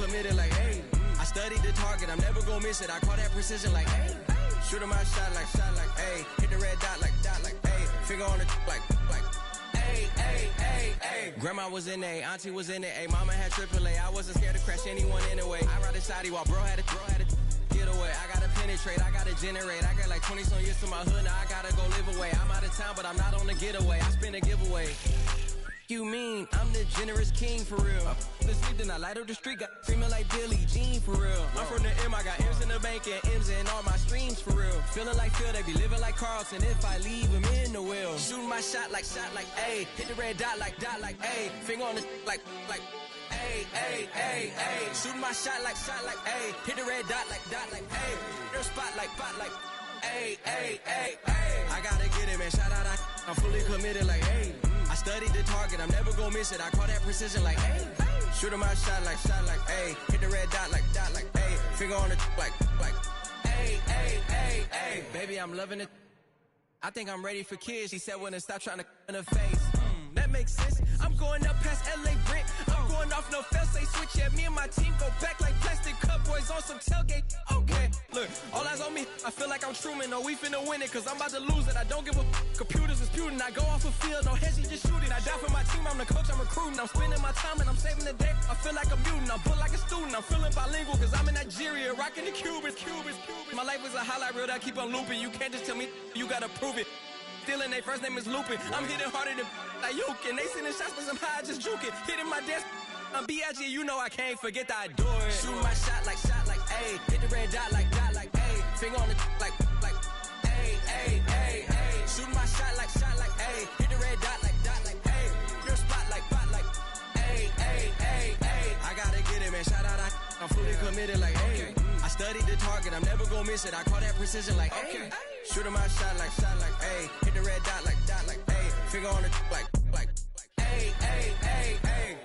committed like, hey. I studied the target, I'm never gonna miss it. I call that precision like, hey. Shooting my shot like, hey. Hit the red dot like, hey. Finger on the like, hey, hey, hey, hey. Grandma was in A, auntie was in it, mama had AAA. I wasn't scared to crash anyone anyway. I ride a shoddy while bro had to get away. I gotta penetrate, I gotta generate. I got like 20 some years to my hood, now I gotta go live away. I'm out of town, but I'm not on the getaway. I spin a giveaway. You mean I'm the generous king for real? The sleep, then I light up the street, got female like Billie Jean for real. I'm from the M, I got M's in the bank and M's in all my streams for real. Feeling like Phil, they be living like Carlson if I leave him in the wheel. Shooting my shot like, ayy. Hit the red dot like, ayy. Finger on the like, ayy, ayy, ayy, ayy. Shooting my shot like, ayy. Hit the red dot like, ayy. Their spot like, ayy, ayy, ayy, ayy. I gotta get it, man. Shout out, I'm fully committed like, ayy. I studied the target, I'm never gonna miss it. I call that precision like, hey. Shooting my shot like, hey. Hit the red dot like, hey. Finger on the like, hey, hey, hey, hey. Baby, I'm loving it. I think I'm ready for kids. She said when to stop trying to in her face. That makes sense. I'm going up past LA Brent. I'm going off no fail, say switch. Yeah, me and my team go back like plastic cup boys on some tailgate. Okay, look, all eyes on me. I feel like I'm Truman. No, we finna win it, cause I'm about to lose it. I don't give a computers disputing. I go off a field, no heads, just shooting. I die for my team, I'm the coach, I'm recruiting. I'm spending my time and I'm saving the day. I feel like a mutant, I'm built like a student. I'm feeling bilingual, cause I'm in Nigeria, rocking the Cubans. My life is a highlight reel that I keep on looping. You can't just tell me, you gotta prove it. Stealing, they first name is Lupin. I'm hitting harder than like Yukin. They sending shots, but somehow I just juke it. Hitting my desk, I'm B.I.G. You know I can't forget that I do it. Shooting my shot like, ayy. Hit the red dot like, ayy. Finger on the like, ayy, ayy, ayy, ayy. Shooting my shot like, ayy. Hit the red dot like, ayy. Your spot like, ayy, ayy, ayy, ayy. I gotta get it, man. Shout out, I'm fully committed like, ayy. I studied the target, I'm never gonna miss it. I call that precision like, ayy. Shooting my shot like, ayy. Hit the red dot like, ayy. Finger on the like, ayy, ayy, ayy, ayy.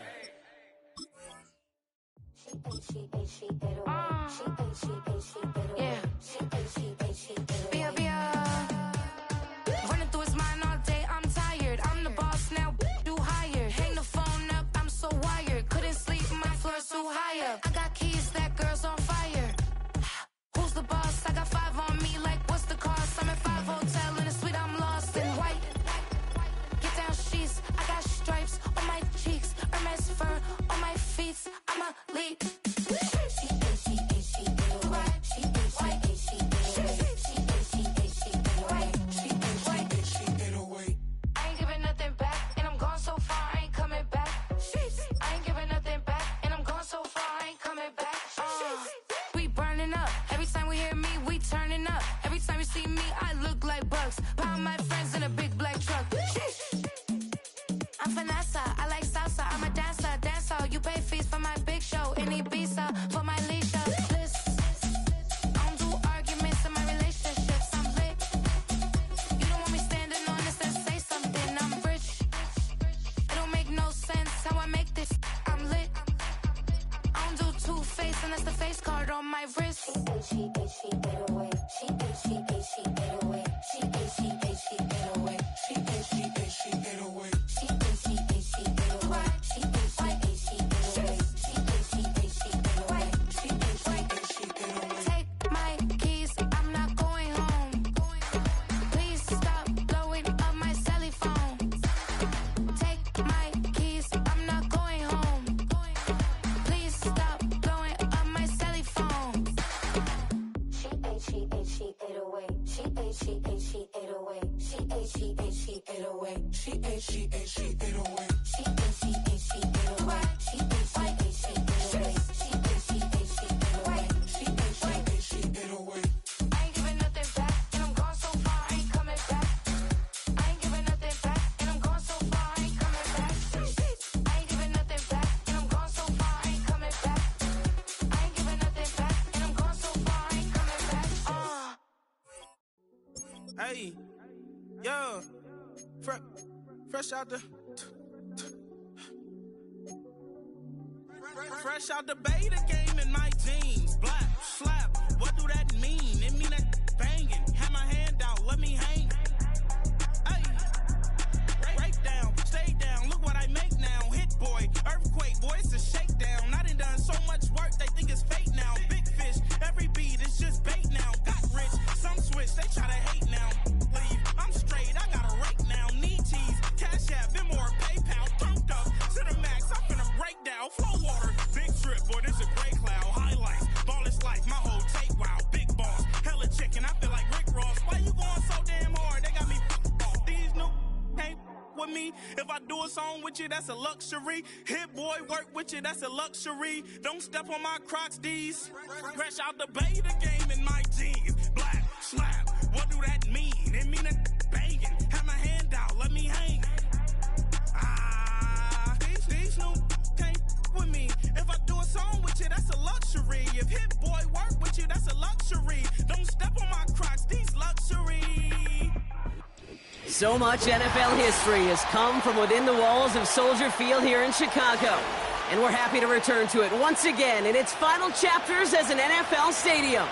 Running through his mind all day, I'm tired. I'm the boss now, do higher. Hang the phone up, I'm so wired. Couldn't sleep, my floor's too higher. I got keys, that girl's on fire. Who's the boss? I got 5 on me, like what's the cost? I'm at 5 hotel in a suite, I'm lost in white. Get down sheets, I got stripes on my cheeks, Hermes fur on my feet. I'm a lead. I ain't giving nothing back, and I'm gone so far, I ain't coming back. I ain't giving nothing back, and I'm gone so far, I ain't coming back. We burning up. Every time we hear me, we turning up. Every time you see me, I look like bugs. Pound my friends in a big black truck. I'm Vanessa, I like salsa. I'm a dancer. You pay fees for my big show in Ibiza for my leisure. I don't do arguments in my relationships. I'm lit. You don't want me standing on this and say something. I'm rich. It don't make no sense how I make this. I'm lit. I don't do two-face unless the face card on my wrist. She get away. She get away. She get away. She get away. Take my keys, I'm not going home. Please stop blowing up my celly phone. Take my keys, I'm not going home. Please stop blowing up my celly phone. She ate away. She ate away. She ate away. She ate away. Hey, yo, fresh out the fresh out the beta game in my jeans. Black, slap, what do that mean? It mean that banging. Have my hand out, let me hang. Hey, break down, stay down, look what I make now. Hit boy, earthquake, boy, it's a shakedown. I done so much work with you, that's a luxury. Hit boy, work with you, that's a luxury. Don't step on my Crocs, D's. Fresh out the bay, the game in my jeans. Black, slap, what do that mean? It mean a banging. Have my hand out, let me hang. These new can't with me. If I do a song with you, that's a luxury. If hit boy work with you, that's a luxury. Don't step on my Crocs, these luxury. So much NFL history has come from within the walls of Soldier Field here in Chicago. And we're happy to return to it once again in its final chapters as an NFL stadium.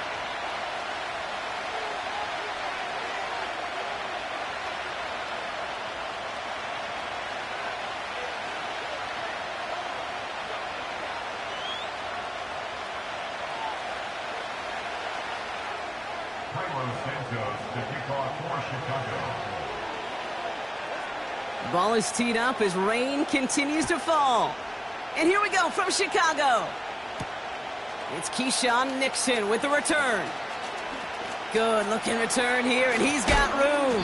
The ball is teed up as rain continues to fall. And here we go from Chicago. It's Keyshawn Nixon with the return. Good looking return here, and he's got room.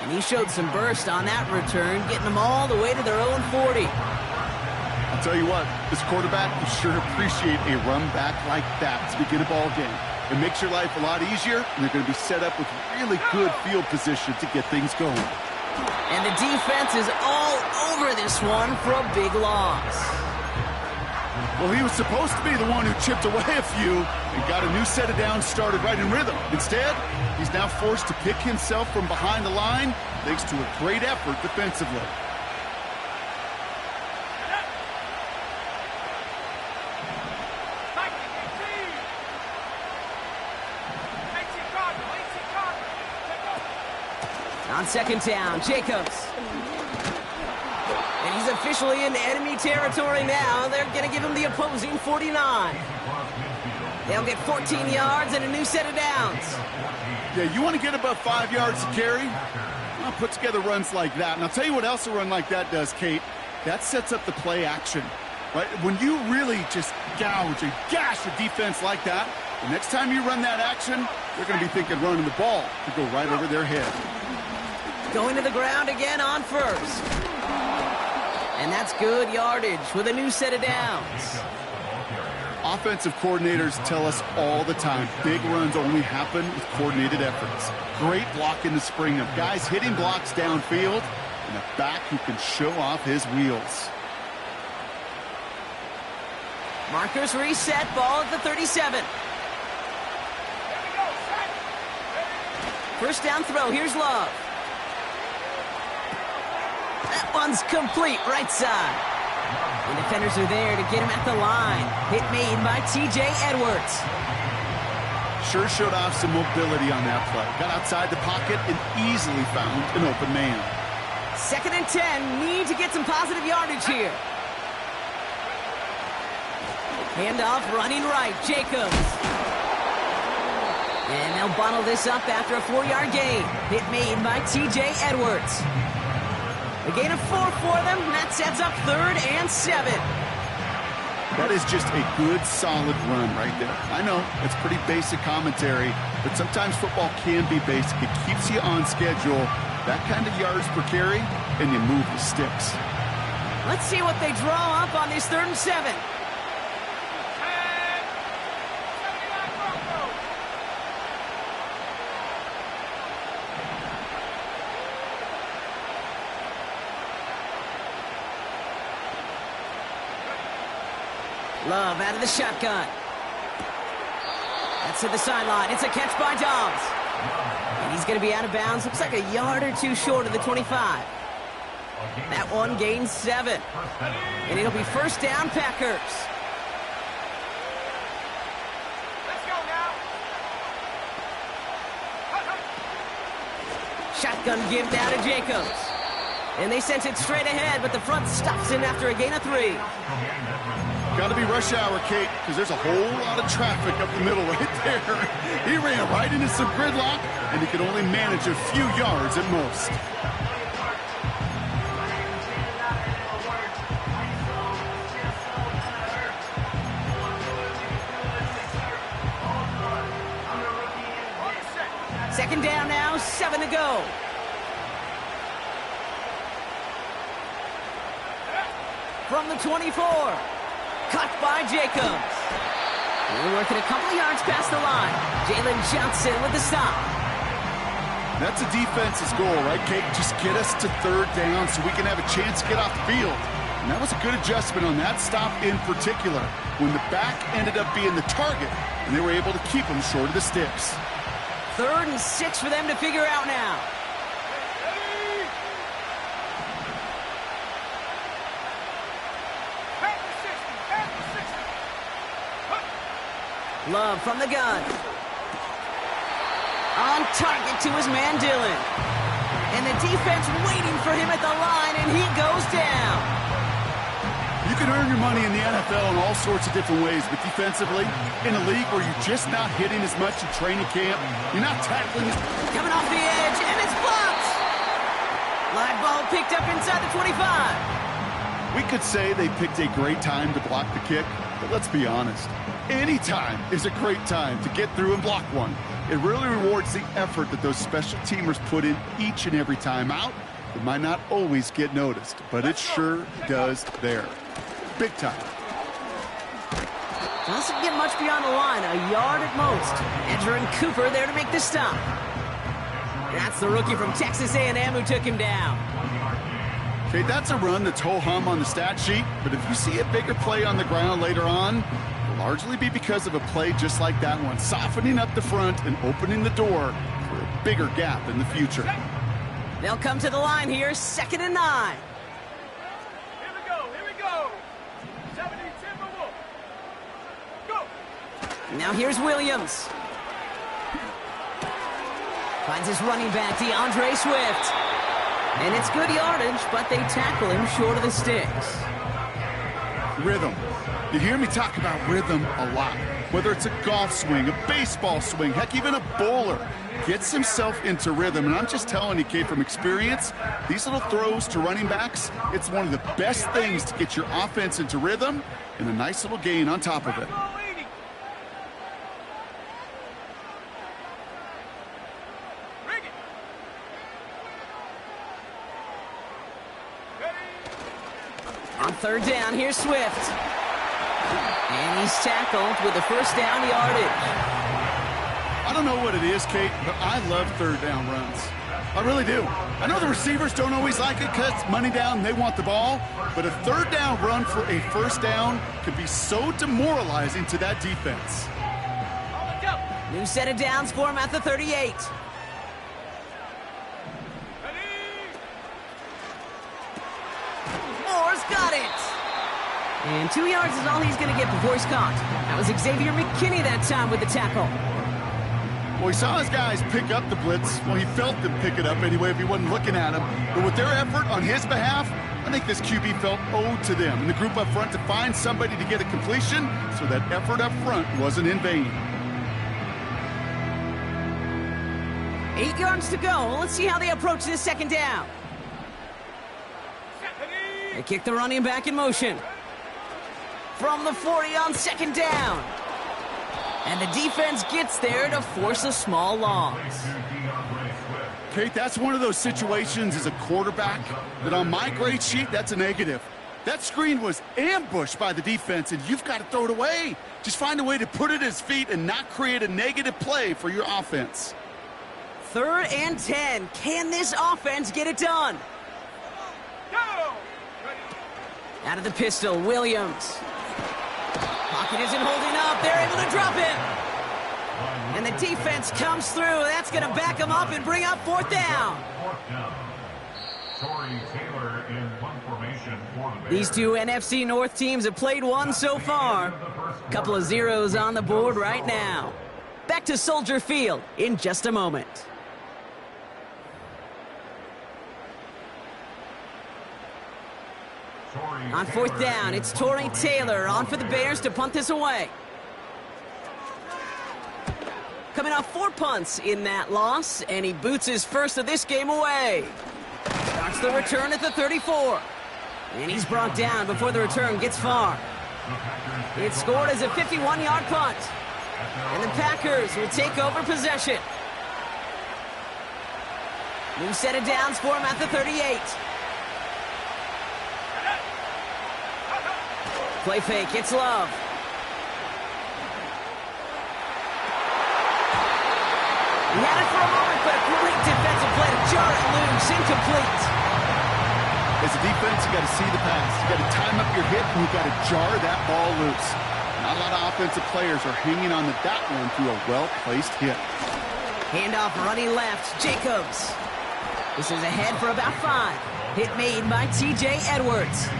And he showed some burst on that return, getting them all the way to their own 40. I'll tell you what, this quarterback will sure appreciate a run back like that to begin a ball game. It makes your life a lot easier, and they're going to be set up with really good field position to get things going. And the defense is all over this one for a big loss. Well, he was supposed to be the one who chipped away a few and got a new set of downs started right in rhythm. Instead, he's now forced to pick himself from behind the line thanks to a great effort defensively. On second down, Jacobs. And he's officially in enemy territory now. They're going to give him the opposing 49. They'll get 14 yards and a new set of downs. Yeah, you want to get above 5 yards to carry? Well, put together runs like that. And I'll tell you what else a run like that does, Kate. That sets up the play action, right? When you really just gouge and gash a defense like that, the next time you run that action, they're going to be thinking running the ball to go right over their head. Going to the ground again on first. And that's good yardage with a new set of downs. Offensive coordinators tell us all the time, big runs only happen with coordinated efforts. Great block in the spring of guys hitting blocks downfield and a back who can show off his wheels. Markers reset, ball at the 37. First down throw, here's Love. That one's complete, right side. The defenders are there to get him at the line. Hit made by T.J. Edwards. Sure showed off some mobility on that play. Got outside the pocket and easily found an open man. 2nd and 10, need to get some positive yardage here. Handoff running right, Jacobs. And they'll bottle this up after a 4-yard gain. Hit made by T.J. Edwards. A gain of 4 for them. That sets up 3rd and 7. That is just a good, solid run right there. I know, it's pretty basic commentary, but sometimes football can be basic. It keeps you on schedule. That kind of yards per carry, and you move the sticks. Let's see what they draw up on this 3rd and 7. Love out of the shotgun. That's to the sideline. It's a catch by Dobbs. And he's going to be out of bounds. Looks like a yard or two short of the 25. That one gains 7. And it'll be first down, Packers. Let's go now. Shotgun give down to Jacobs. And they sent it straight ahead, but the front stops him after a gain of 3. Got to be rush hour, Kate, because there's a whole lot of traffic up the middle right there. He ran right into some gridlock, and he could only manage a few yards at most. Second down now, 7 to go. from the 24. Cut by Jacobs. We're working a couple of yards past the line. Jalen Johnson with the stop. That's a defense's goal, right, Kate? Just get us to third down so we can have a chance to get off the field. And that was a good adjustment on that stop in particular, when the back ended up being the target, and they were able to keep him short of the sticks. 3rd and 6 for them to figure out now. Love from the gun. On target to his man, Dillon. And the defense waiting for him at the line, and he goes down. You can earn your money in the NFL in all sorts of different ways, but defensively, in a league where you're just not hitting as much in training camp, you're not tackling as... Coming off the edge, and it's blocked. Live ball picked up inside the 25. We could say they picked a great time to block the kick, but let's be honest. Any time is a great time to get through and block one. It really rewards the effort that those special teamers put in each and every time out. It might not always get noticed, but it sure does there. Big time. Doesn't get much beyond the line, a yard at most. Edgerrin Cooper there to make the stop. That's the rookie from Texas A&M who took him down. Okay, that's a run that's ho-hum on the stat sheet, but if you see a bigger play on the ground later on, it'll largely be because of a play just like that one, softening up the front and opening the door for a bigger gap in the future. They'll come to the line here, 2nd and 9. Here we go. 70, Timberwolf. Go. Now here's Williams. Finds his running back, DeAndre Swift. And it's good yardage, but they tackle him short of the sticks. Rhythm. You hear me talk about rhythm a lot. Whether it's a golf swing, a baseball swing, heck, even a bowler gets himself into rhythm. And I'm just telling you, Kate, from experience, these little throws to running backs, it's one of the best things to get your offense into rhythm and a nice little gain on top of it. On 3rd down, here's Swift. And he's tackled with the first down yardage. I don't know what it is, Kate, but I love 3rd down runs. I really do. I know the receivers don't always like it because it's money down and they want the ball, but a 3rd down run for a 1st down can be so demoralizing to that defense. New set of downs for him at the 38. Moore's got it. And 2 yards is all he's going to get before he's caught. That was Xavier McKinney that time with the tackle. Well, he saw his guys pick up the blitz. Well, he felt them pick it up anyway if he wasn't looking at him. But with their effort on his behalf, I think this QB felt owed to them and the group up front to find somebody to get a completion, so that effort up front wasn't in vain. 8 yards to go. Let's see how they approach this 2nd down. They kick the running back in motion. From the 40 on 2nd down. And the defense gets there to force a small loss. Kate, that's one of those situations as a quarterback that on my grade sheet, that's a negative. That screen was ambushed by the defense, and you've got to throw it away. Just find a way to put it at his feet and not create a negative play for your offense. 3rd and 10. Can this offense get it done? Go. Out of the pistol, Williams. Pocket isn't holding up. They're able to drop him. And the defense comes through. That's going to back him up and bring up 4th down. These 2 NFC North teams have played one so far. A couple of zeros on the board right now. Back to Soldier Field in just a moment. On 4th down, it's Torrey Taylor on for the Bears to punt this away. Coming off 4 punts in that loss, and he boots his first of this game away. Starts the return at the 34. And he's brought down before the return gets far. It's scored as a 51-yard punt. And the Packers will take over possession. New set of downs for him at the 38. Play fake, it's Love. He had it for a moment, but a great defensive play to jar it loose. Incomplete. As a defense, you got to see the pass. You got to time up your hit, and you got to jar that ball loose. Not a lot of offensive players are hanging on to that one through a well-placed hit. Handoff running left, Jacobs. This is ahead for about 5. Hit made by T.J. Edwards.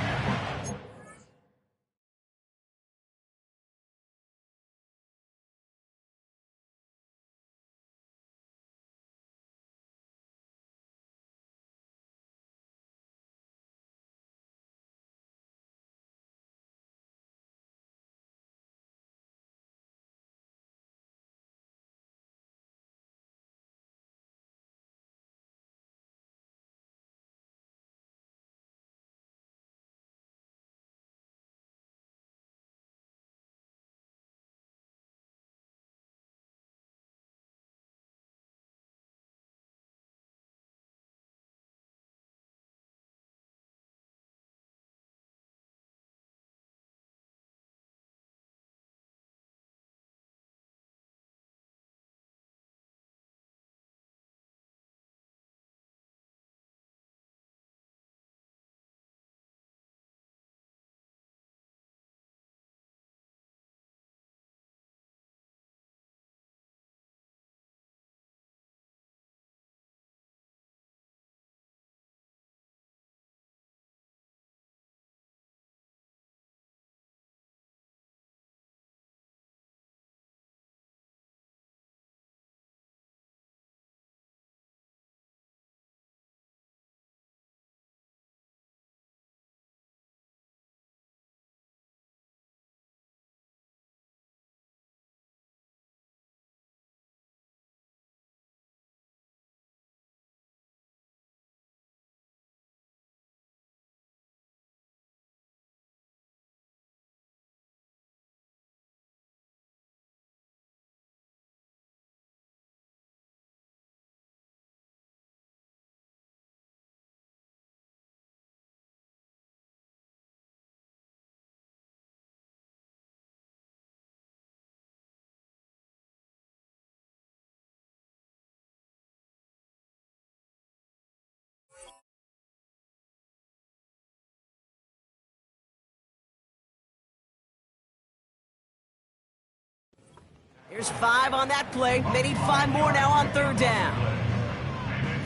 Here's 5 on that play. They need 5 more now on 3rd down.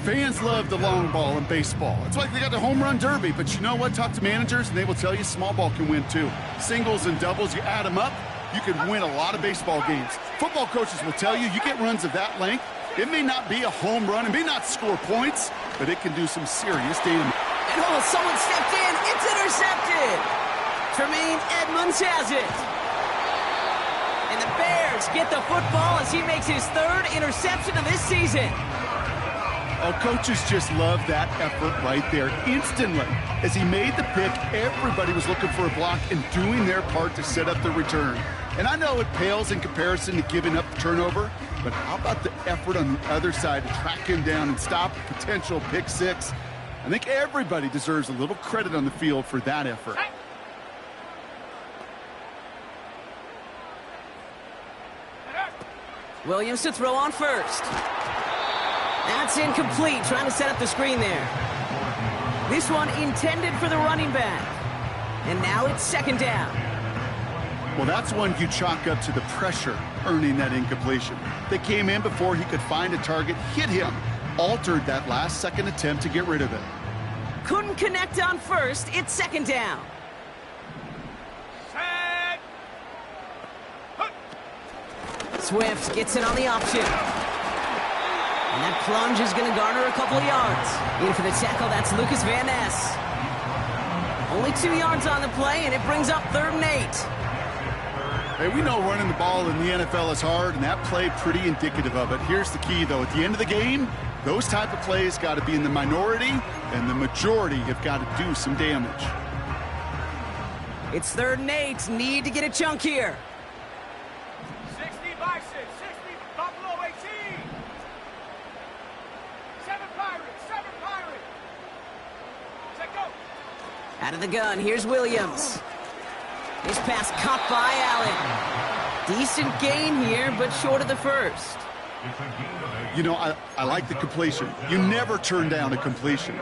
Fans love the long ball in baseball. It's like they got the home run derby, but you know what? Talk to managers, and they will tell you small ball can win too. Singles and doubles, you add them up, you can win a lot of baseball games. Football coaches will tell you get runs of that length. It may not be a home run, it may not score points, but it can do some serious damage. And oh, someone stepped in. It's intercepted. Tremaine Edmonds has it. And the Bears get the football as he makes his 3rd interception of this season. Oh, coaches just love that effort right there. Instantly, as he made the pick, everybody was looking for a block and doing their part to set up the return. And I know it pales in comparison to giving up the turnover, but how about the effort on the other side to track him down and stop a potential pick 6? I think everybody deserves a little credit on the field for that effort. Williams to throw on first. That's incomplete, trying to set up the screen there. This one intended for the running back. And now it's 2nd down. Well, that's one you chalk up to the pressure earning that incompletion. They came in before he could find a target, hit him, altered that last-second attempt to get rid of it. Couldn't connect on first. It's 2nd down. Swift gets it on the option. And that plunge is going to garner a couple of yards. In for the tackle, that's Lucas Van Ness. Only 2 yards on the play, and it brings up 3rd and 8. Hey, we know running the ball in the NFL is hard, and that play pretty indicative of it. Here's the key, though. At the end of the game, those type of plays got to be in the minority, and the majority have got to do some damage. It's 3rd and 8. Need to get a chunk here. 60 Bison, 60 Buffalo 18. 7 Pirates, 7 Pirates. Set go. Out of the gun, here's Williams. This pass caught by Allen. Decent gain here, but short of the first. You know, I like the completion. You never turn down a completion.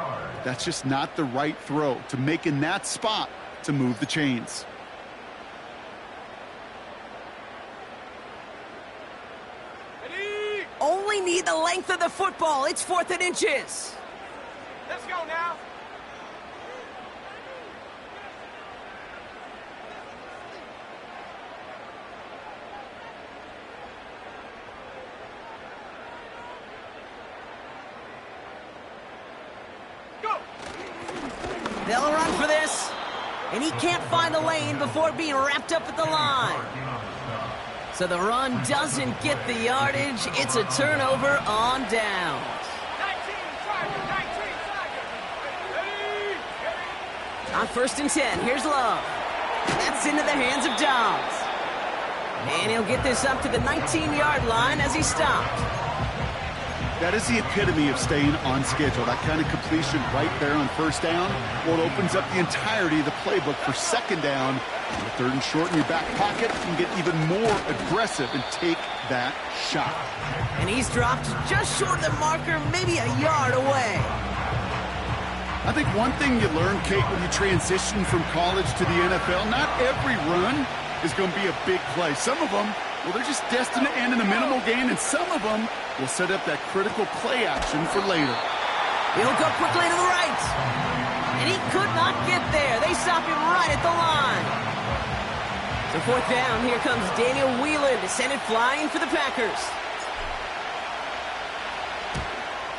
That's just not the right throw to make in that spot to move the chains. Only need the length of the football. It's 4th and inches. Let's go now. They'll run for this, and he can't find a lane before being wrapped up at the line. So the run doesn't get the yardage. It's a turnover on downs. 19, On 1st and 10, here's Love. That's into the hands of Dobbs. And he'll get this up to the 19-yard line as he stopped. That is the epitome of staying on schedule. That kind of completion right there on 1st down. Well, it opens up the entirety of the playbook for 2nd down. The 3rd and short in your back pocket, you can get even more aggressive and take that shot. And he's dropped just short of the marker, maybe a yard away. I think one thing you learn, Kate, when you transition from college to the NFL, not every run is going to be a big play. Some of them, well, they're just destined to end in a minimal gain, and some of them will set up that critical play action for later. He'll go quickly to the right. And he could not get there. They stop him right at the line. So 4th down, here comes Daniel Whelan to send it flying for the Packers.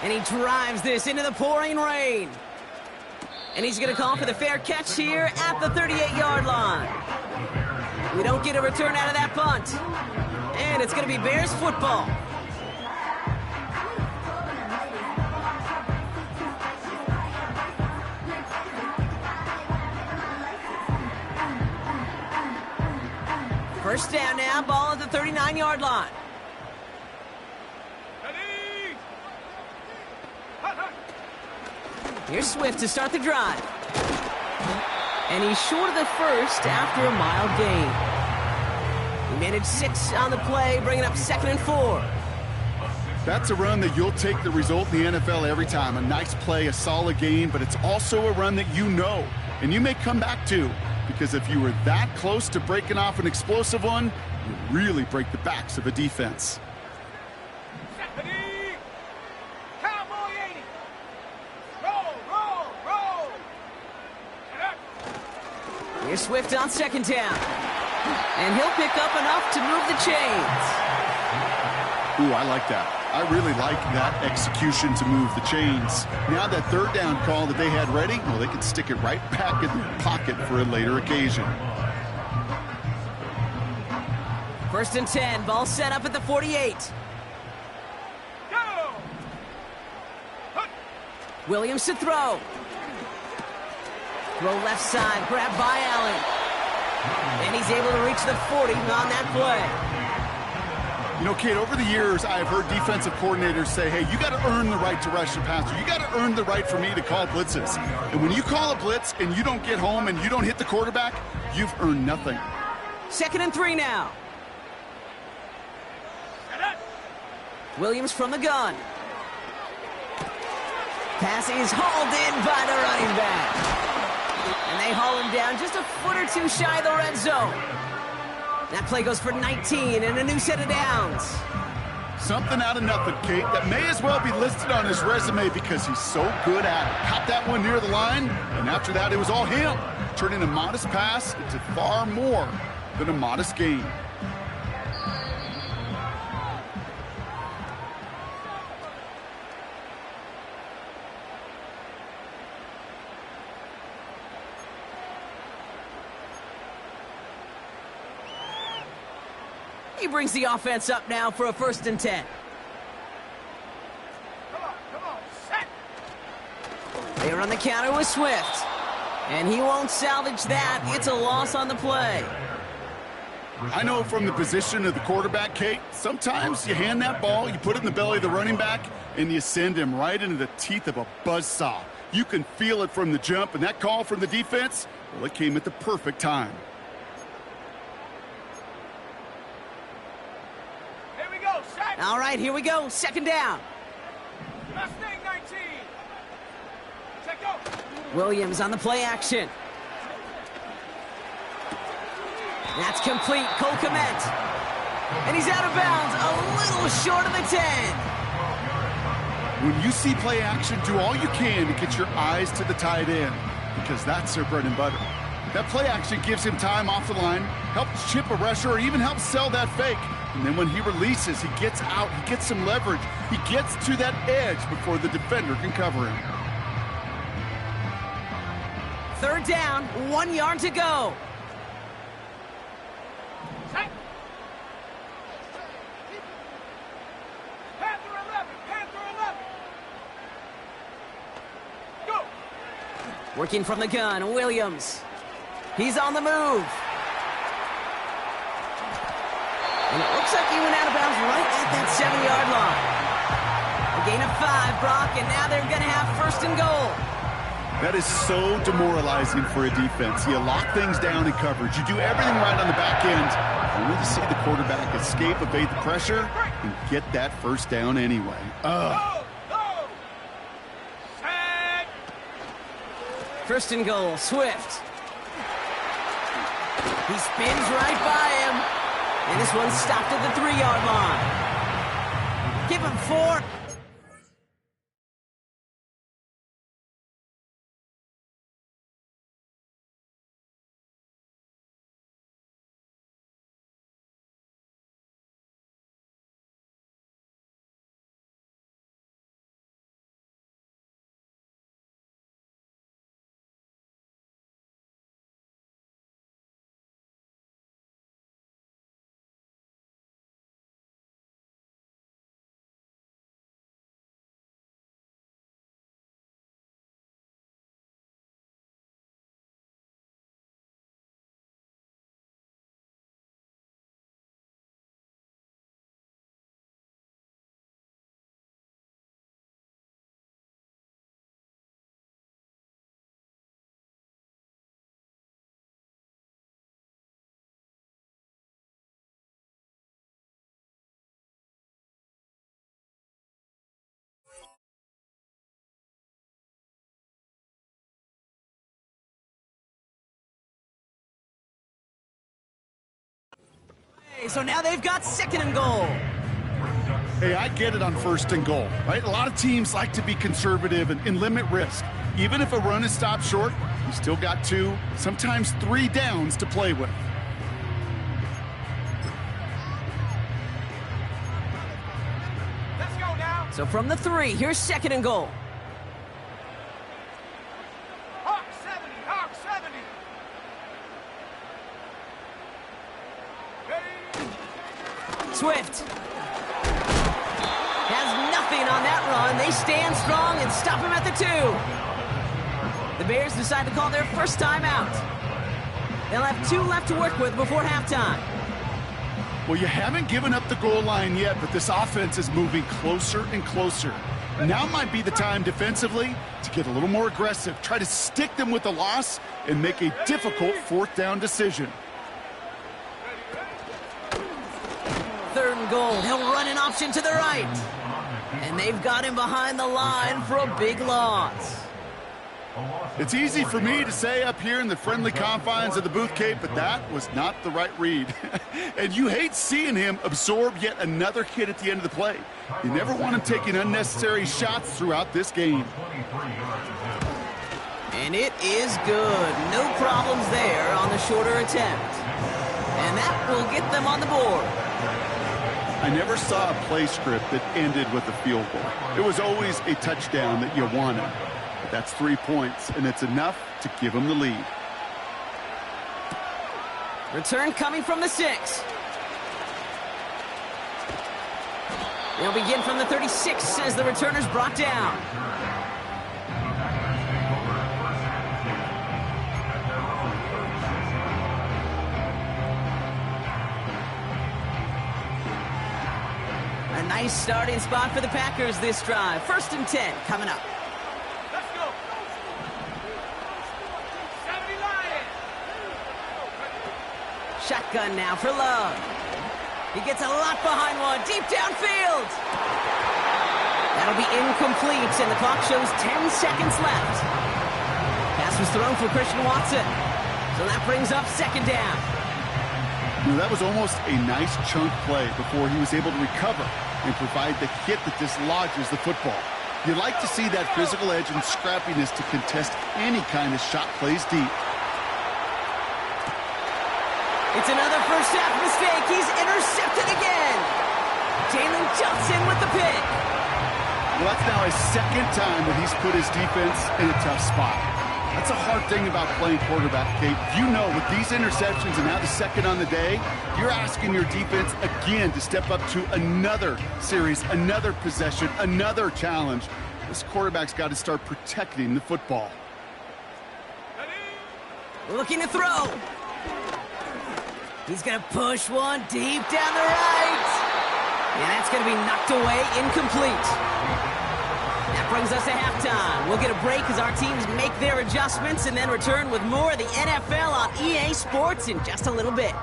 And he drives this into the pouring rain. And he's going to call for the fair catch here at the 38-yard line. We don't get a return out of that punt. And it's going to be Bears football. First down now, ball at the 39-yard line. Here's Swift to start the drive. And he's short of the first after a mild gain. He managed 6 on the play, bringing up 2nd and 4. That's a run that you'll take the result in the NFL every time. A nice play, a solid gain, but it's also a run that you know, and you may come back to, because if you were that close to breaking off an explosive one, you really break the backs of a defense. Here's Swift on 2nd down. And he'll pick up enough to move the chains. Ooh, I like that. I really like that execution to move the chains. Now that 3rd down call that they had ready, well, they can stick it right back in their pocket for a later occasion. 1st and 10, ball set up at the 48. Go! Williams to throw. Throw left side, grabbed by Allen. And he's able to reach the 40 on that play. You know, Kate, over the years, I've heard defensive coordinators say, hey, you got to earn the right to rush the passer. You got to earn the right for me to call blitzes. And when you call a blitz and you don't get home and you don't hit the quarterback, you've earned nothing. 2nd and 3 now. Williams from the gun. Pass is hauled in by the running back. And they haul him down just a foot or two shy of the red zone. That play goes for 19 and a new set of downs. Something out of nothing, Kate, that may as well be listed on his resume because he's so good at it. Caught that one near the line, and after that, it was all him, turning a modest pass into far more than a modest gain. He brings the offense up now for a 1st and 10. Come on, set! They run the counter with Swift. And he won't salvage that. It's a loss on the play. I know from the position of the quarterback, Kate, sometimes you hand that ball, you put it in the belly of the running back, and you send him right into the teeth of a buzzsaw. You can feel it from the jump, and that call from the defense, well, it came at the perfect time. go, set. All right, here we go. Second down. Mustang 19. Check go. Williams on the play action. That's complete. Cole Kmet. And he's out of bounds, a little short of the 10. When you see play action, do all you can to get your eyes to the tight end, because that's their bread and butter. That play action gives him time off the line, helps chip a rusher, or even helps sell that fake. And then when he releases, he gets out, he gets some leverage. He gets to that edge before the defender can cover him. Third down, 1 yard to go. Set. Panther 11. Panther 11. Go. Working from the gun, Williams. He's on the move. And it looks like he went out of bounds right at that 7-yard line. A gain of 5, Brock, and now they're going to have first and goal. That is so demoralizing for a defense. You lock things down in coverage. You do everything right on the back end, only to see the quarterback escape, evade the pressure, and get that first down anyway. Go. Go. Set. First and goal, Swift. He spins right by him. And this one's stopped at the 3-yard line. Give him 4. So now they've got second and goal. Hey, I get it on first and goal, right? A lot of teams like to be conservative and limit risk. Even if a run is stopped short, you still got 2, sometimes 3 downs to play with. Let's go now. So from the 3, here's second and goal. Hawk 70. Hawk 70. Swift has nothing on that run. They stand strong and stop him at the 2. The Bears decide to call their first time out. They'll have 2 left to work with before halftime. Well, you haven't given up the goal line yet, but this offense is moving closer and closer. Now might be the time defensively to get a little more aggressive, try to stick them with the loss, and make a difficult 4th down decision. Third and goal. He'll run an option to the right. And they've got him behind the line for a big loss. It's easy for me to say up here in the friendly confines of the booth, Kate, but that was not the right read. And you hate seeing him absorb yet another hit at the end of the play. You never want him taking unnecessary shots throughout this game. And it is good. No problems there on the shorter attempt. And that will get them on the board. I never saw a play script that ended with a field goal. It was always a touchdown that you wanted. But that's 3 points, and it's enough to give them the lead. Return coming from the 6. They'll begin from the 36 as the returner's brought down. A nice starting spot for the Packers this drive. 1st and 10 coming up. Let's go. 70 Lions. Shotgun now for Love. He gets a lot behind one, deep downfield. That'll be incomplete, and the clock shows 10 seconds left. Pass was thrown for Christian Watson. So that brings up second down. You know, that was almost a nice chunk play before he was able to recover and provide the hit that dislodges the football. You like to see that physical edge and scrappiness to contest any kind of shot plays deep. It's another first half mistake. He's intercepted again. Jalen Johnson with the pick. Well, that's now his second time that he's put his defense in a tough spot. That's a hard thing about playing quarterback, Kate. You know, with these interceptions and now the second on the day, you're asking your defense again to step up to another series, another possession, another challenge. This quarterback's got to start protecting the football. Looking to throw. He's going to push one deep down the right. And that's going to be knocked away, incomplete. That brings us to halftime. We'll get a break as our teams make their adjustments and then return with more of the NFL on EA Sports in just a little bit.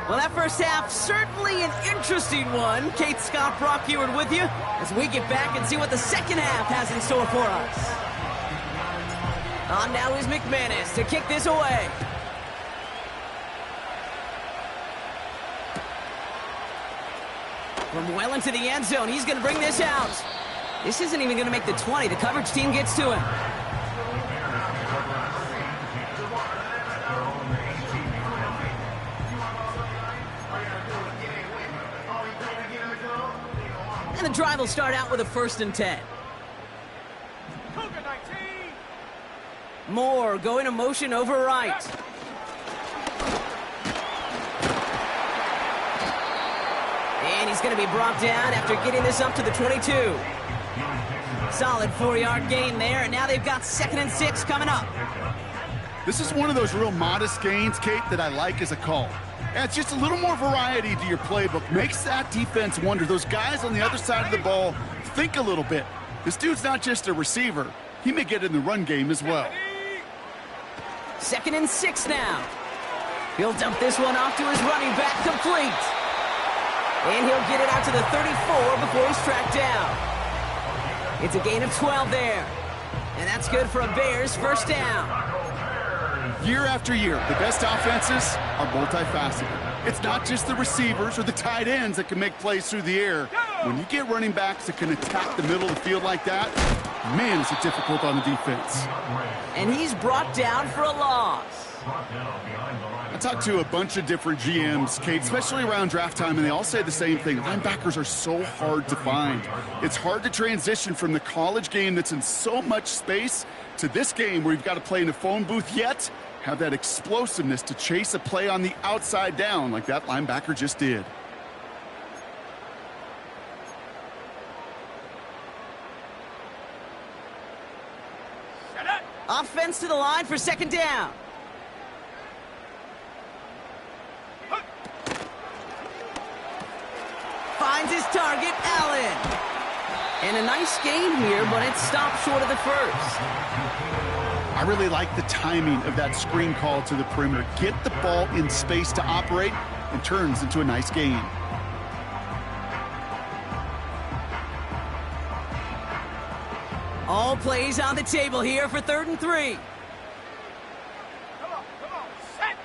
Well, that first half, certainly an interesting one. Kate Scott Brock here with you as we get back and see what the second half has in store for us. On now is McManus to kick this away. From well into the end zone, he's going to bring this out. This isn't even going to make the 20. The coverage team gets to him. And the drive will start out with a 1st and 10. Moore going to motion over right. And he's going to be brought down after getting this up to the 22. Solid 4-yard gain there, and now they've got 2nd and 6 coming up. This is one of those real modest gains, Kate, that I like as a call. Adds just a little more variety to your playbook. Makes that defense wonder. Those guys on the other side of the ball think a little bit. This dude's not just a receiver. He may get in the run game as well. 2nd and 6 now. He'll dump this one off to his running back, complete. And he'll get it out to the 34 before he's tracked down. It's a gain of 12 there. And that's good for a Bears first down. Year after year, the best offenses are multifaceted. It's not just the receivers or the tight ends that can make plays through the air. When you get running backs that can attack the middle of the field like that, man, is it difficult on the defense. And he's brought down for a loss. I talked to a bunch of different GMs, Kate, especially around draft time, and they all say the same thing. Linebackers are so hard to find. It's hard to transition from the college game that's in so much space to this game where you've got to play in a phone booth, yet have that explosiveness to chase a play on the outside down like that linebacker just did. Offense to the line for 2nd down. Finds his target, Allen. And a nice gain here, but it stopped short of the first. I really like the timing of that screen call to the perimeter. Get the ball in space to operate and turns into a nice gain. All plays on the table here for 3rd and 3. Come on, set.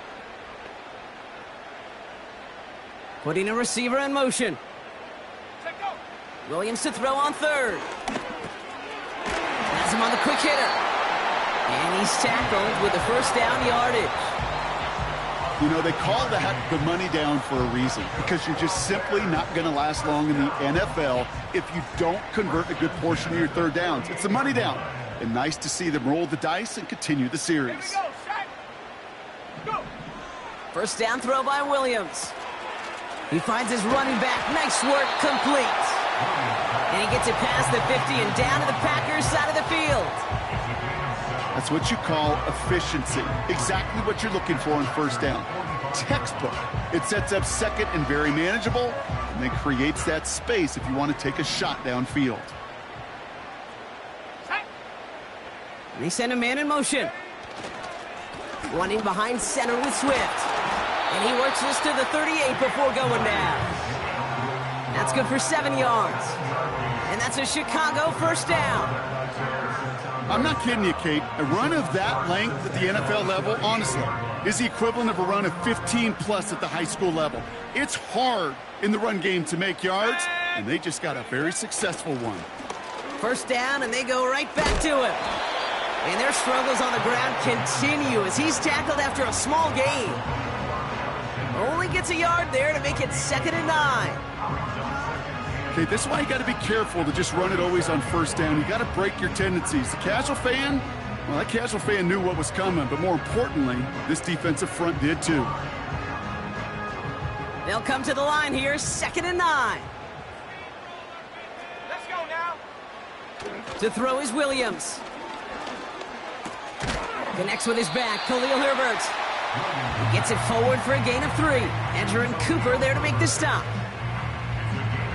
Putting a receiver in motion. Set, go. Williams to throw on 3rd. Has him on the quick hitter. And he's tackled with the first down yardage. You know, they call that the money down for a reason, because you're just simply not going to last long in the NFL if you don't convert a good portion of your 3rd downs. It's the money down. And nice to see them roll the dice and continue the series. Here we go, set. Go. First down throw by Williams. He finds his running back. Nice work, complete. And he gets it past the 50 and down to the Packers side of the field. That's what you call efficiency. Exactly what you're looking for on first down. Textbook. It sets up second and very manageable, and then creates that space if you want to take a shot downfield. They send a man in motion. Running behind center with Swift. And he works this to the 38 before going down. That's good for 7 yards. And that's a Chicago first down. I'm not kidding you, Kate. A run of that length at the NFL level, honestly, is the equivalent of a run of 15-plus at the high school level. It's hard in the run game to make yards, and they just got a very successful one. First down, and they go right back to him. And their struggles on the ground continue as he's tackled after a small gain. Only gets a yard there to make it 2nd and 9. Okay, this is why you got to be careful to just run it always on first down. You got to break your tendencies. The casual fan, well, that casual fan knew what was coming, but more importantly, this defensive front did too. They'll come to the line here, 2nd and 9. Let's go now. To throw is Williams. Connects with his back, Khalil Herbert. He gets it forward for a gain of 3. Edgerrin Cooper there to make the stop.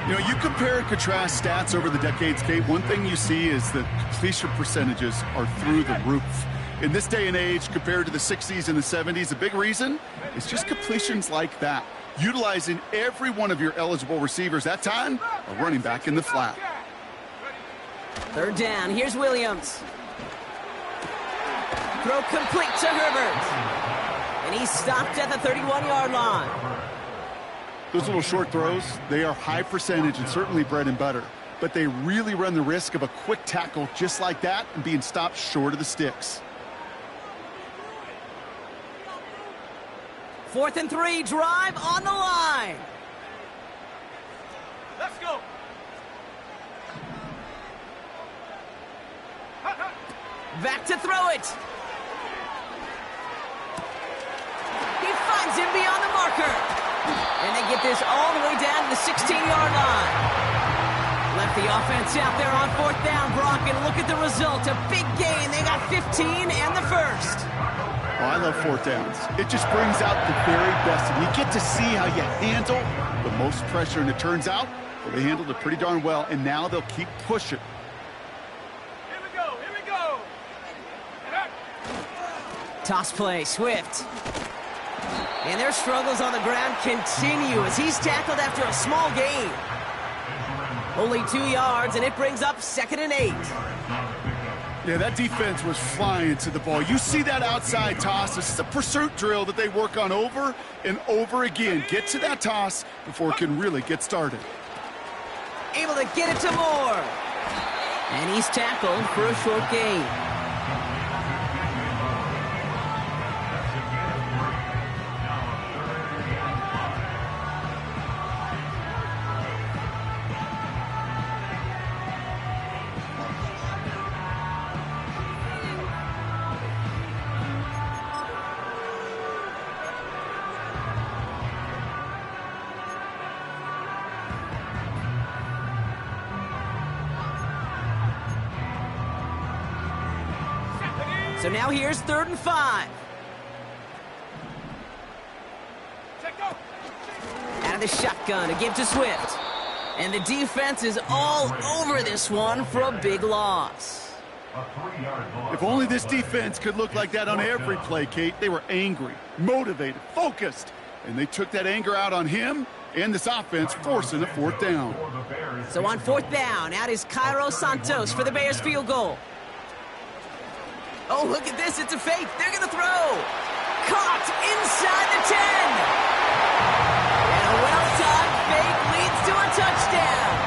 You know, you compare and contrast stats over the decades, Kate. One thing you see is that completion percentages are through the roof. In this day and age, compared to the 60s and the 70s, a big reason is just completions like that. Utilizing every one of your eligible receivers. That time, a running back in the flat. 3rd down, here's Williams. Throw complete to Herbert. And he's stopped at the 31-yard line. Those little short throws, they are high percentage and certainly bread and butter. But they really run the risk of a quick tackle just like that and being stopped short of the sticks. 4th and 3, drive on the line. Let's go. Back to throw it. He finds him beyond the marker. And they get this all the way down to the 16-yard line. Left the offense out there on 4th down, Brock, and look at the result. A big gain. They got 15 and the first. Oh, I love 4th downs. It just brings out the very best. And you get to see how you handle the most pressure. And it turns out, well, they handled it pretty darn well. And now they'll keep pushing. Here we go. Here we go. Toss play, Swift. And their struggles on the ground continue as he's tackled after a small gain. Only 2 yards, and it brings up 2nd and 8. Yeah, that defense was flying to the ball. You see that outside toss. This is a pursuit drill that they work on over and over again. Get to that toss before it can really get started. Able to get it to Moore. And he's tackled for a short gain. So now here's 3rd and 5. Out of the shotgun to give to Swift. And the defense is all over this one for a big loss. If only this defense could look like that on every play, Kate. They were angry, motivated, focused. And they took that anger out on him and this offense, forcing a 4th down. So on 4th down, out is Cairo Santos for the Bears field goal. Oh, look at this. It's a fake. They're going to throw. Caught inside the 10. And a well-timed fake leads to a touchdown.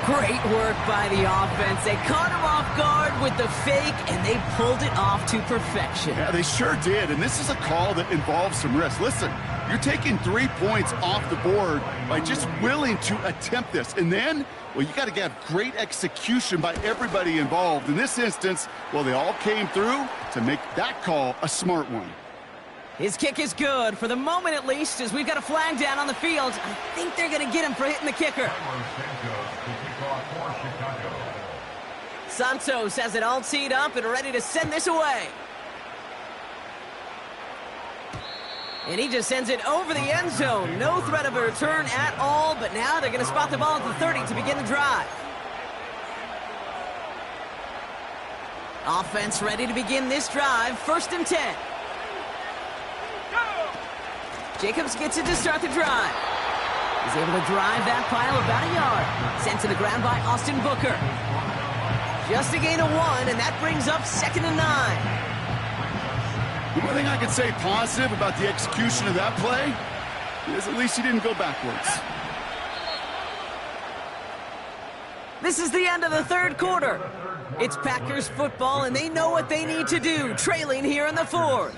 Great work by the offense. They caught him off guard with the fake, and they pulled it off to perfection. Yeah, they sure did. And this is a call that involves some risk. Listen, you're taking 3 points off the board by just willing to attempt this. And then, well, you got to have great execution by everybody involved. In this instance, well, they all came through to make that call a smart one. His kick is good, for the moment at least, as we've got a flag down on the field. I think they're going to get him for hitting the kicker. Santos has it all teed up and ready to send this away. And he just sends it over the end zone. No threat of a return at all, but now they're going to spot the ball at the 30 to begin the drive. Offense ready to begin this drive. 1st and 10. Jacobs gets it to start the drive. He's able to drive that pile about a yard. Sent to the ground by Austin Booker. Just a gain of 1, and that brings up 2nd and 9. The one thing I can say positive about the execution of that play is at least he didn't go backwards. This is the end of the 3rd quarter. It's Packers football, and they know what they need to do, trailing here in the 4th.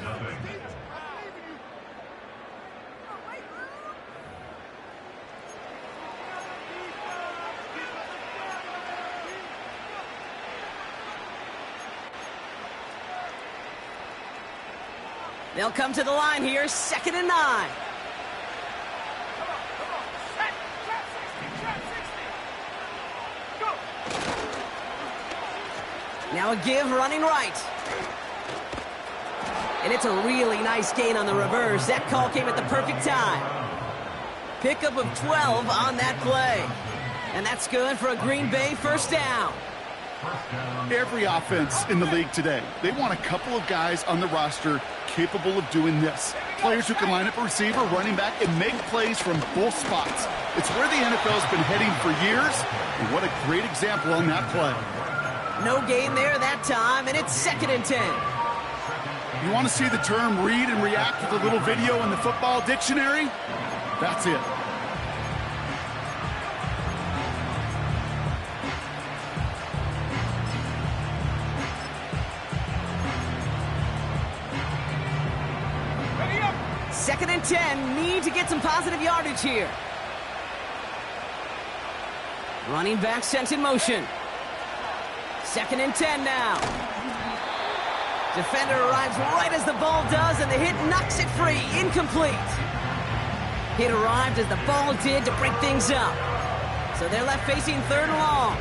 They'll come to the line here, 2nd and 9. Now a give running right. And it's a really nice gain on the reverse. That call came at the perfect time. Pickup of 12 on that play. And that's good for a Green Bay 1st down. Every offense in the league today, they want a couple of guys on the roster capable of doing this. Players who can line up a receiver, running back, and make plays from both spots. It's where the NFL's been heading for years, and what a great example on that play. No gain there that time, and it's 2nd and 10. You want to see the term read and react with a little video in the football dictionary? That's it. Second and 10, need to get some positive yardage here. Running back sent in motion. 2nd and 10 now. Defender arrives right as the ball does, and the hit knocks it free. Incomplete. Hit arrived as the ball did to break things up. So they're left facing 3rd and long.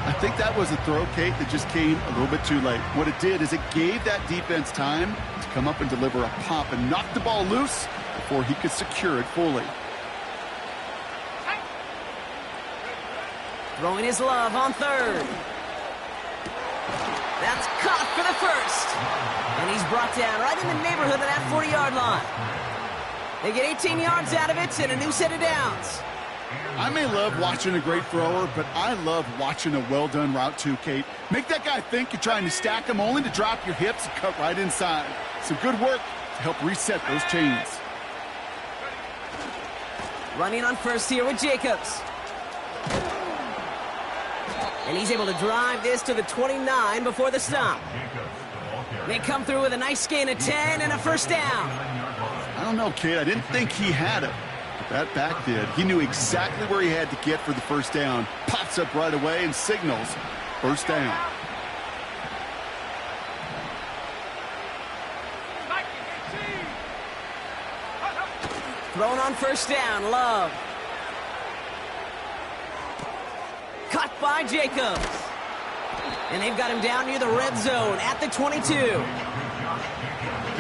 I think that was a throw, Kate, that just came a little bit too late. What it did is it gave that defense time to come up and deliver a pop and knock the ball loose before he could secure it fully. Throwing his love on 3rd. That's caught for the 1st. And he's brought down right in the neighborhood of that 40-yard line. They get 18 yards out of it and a new set of downs. I may love watching a great thrower, but I love watching a well-done route too, Kate. Make that guy think you're trying to stack him only to drop your hips and cut right inside. Some good work to help reset those chains. Running on 1st here with Jacobs. And he's able to drive this to the 29 before the stop. They come through with a nice gain of 10 and a 1st down. I don't know, Kate. I didn't think he had it. But that back did. He knew exactly where he had to get for the 1st down. Pops up right away and signals 1st down. Thrown on 1st down, Love. Caught by Jacobs. And they've got him down near the red zone at the 22.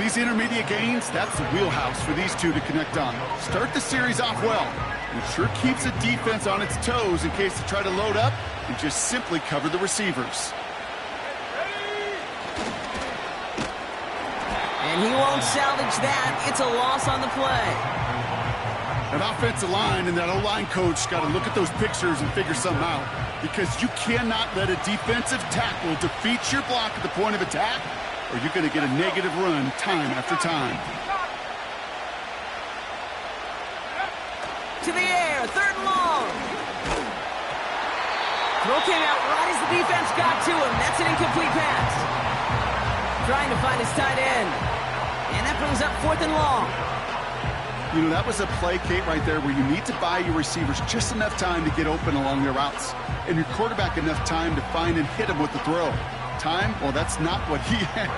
These intermediate gains, that's the wheelhouse for these two to connect on. Start the series off well. It sure keeps the defense on its toes in case they try to load up and just simply cover the receivers. And he won't salvage that. It's a loss on the play. That offensive line and that O-line coach got to look at those pictures and figure something out, because you cannot let a defensive tackle defeat your block at the point of attack, or you're going to get a negative run time after time. To the air, 3rd and long. Throw came out right as the defense got to him. That's an incomplete pass. Trying to find his tight end. And that brings up 4th and long. You know, that was a play, Kate, right there where you need to buy your receivers just enough time to get open along their routes, and your quarterback enough time to find and hit him with the throw. Time? Well, that's not what he had.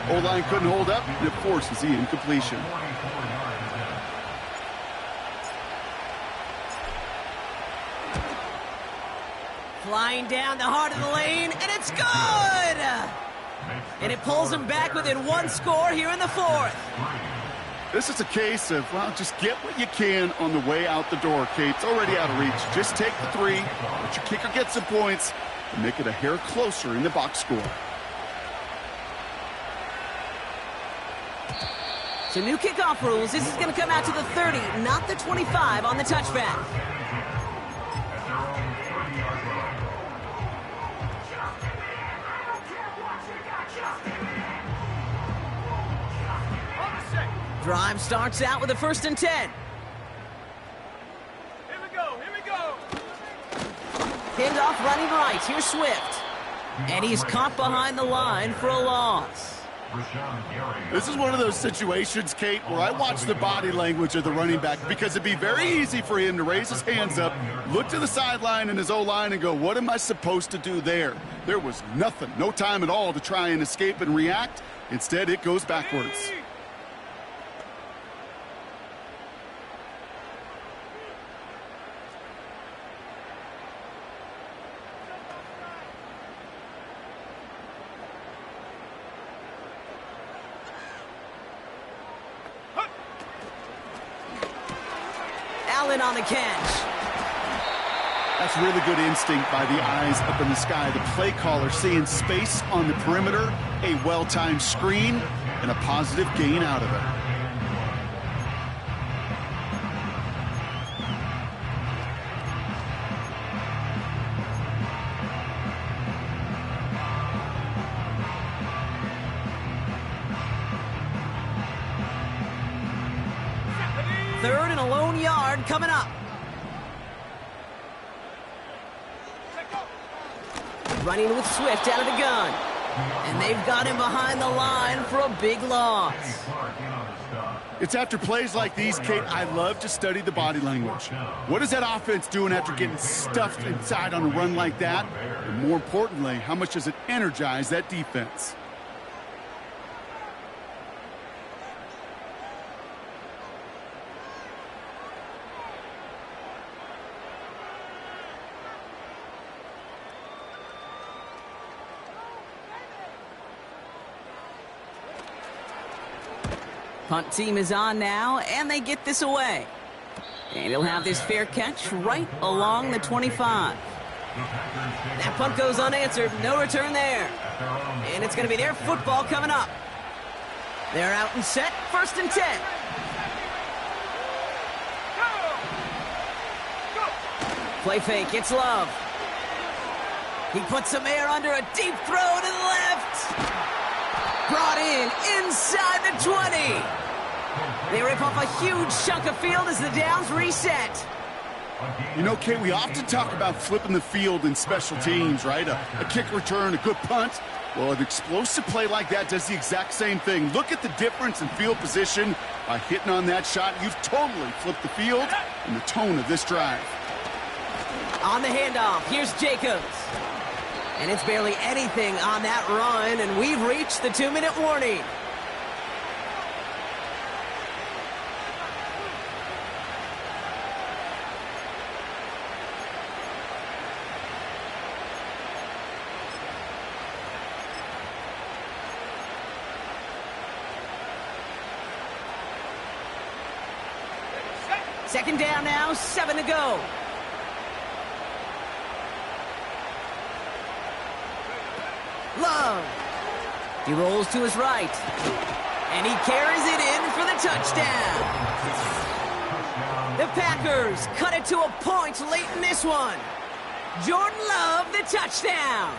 O-line couldn't hold up, and it forces the incompletion. Flying down the heart of the lane, and it's good! And it pulls them back within one score here in the fourth. This is a case of, well, just get what you can on the way out the door, Kate. It's already out of reach. Just take the three, let your kicker get some points, and make it a hair closer in the box score. So new kickoff rules. This is going to come out to the 30, not the 25 on the touchback. Drive starts out with a 1st and 10. Here we go, here we go. Pinned off running right. Here's Swift. And he's caught behind the line for a loss. This is one of those situations, Kate, where I watch the body language of the running back because it'd be very easy for him to raise his hands up, look to the sideline and his O-line and go, what am I supposed to do there? There was nothing, no time at all to try and escape and react. Instead, it goes backwards. Allen on the catch. That's really good instinct by the eyes up in the sky. The play caller seeing space on the perimeter, a well-timed screen, and a positive gain out of it. Third and a lone yard coming up. Running with Swift out of the gun. And they've got him behind the line for a big loss. It's after plays like these, Kate, I love to study the body language. What is that offense doing after getting stuffed inside on a run like that? And more importantly, how much does it energize that defense? Punt team is on now, and they get this away. And he'll have this fair catch right along the 25. That punt goes unanswered. No return there. And it's going to be their football coming up. They're out and set. 1st and 10. Play fake. It's Love. He puts some air under a deep throw to the left. Brought in inside the 20. They rip off a huge chunk of field as the downs reset. You know, Kate, we often talk about flipping the field in special teams, right? A kick return, a good punt. Well, an explosive play like that does the exact same thing. Look at the difference in field position. By hitting on that shot, you've totally flipped the field and the tone of this drive. On the handoff, here's Jacobs. And it's barely anything on that run, and we've reached the 2-minute warning. Second down now, 7 to go. Love. He rolls to his right. And he carries it in for the touchdown. The Packers cut it to a point late in this one. Jordan Love, the touchdown.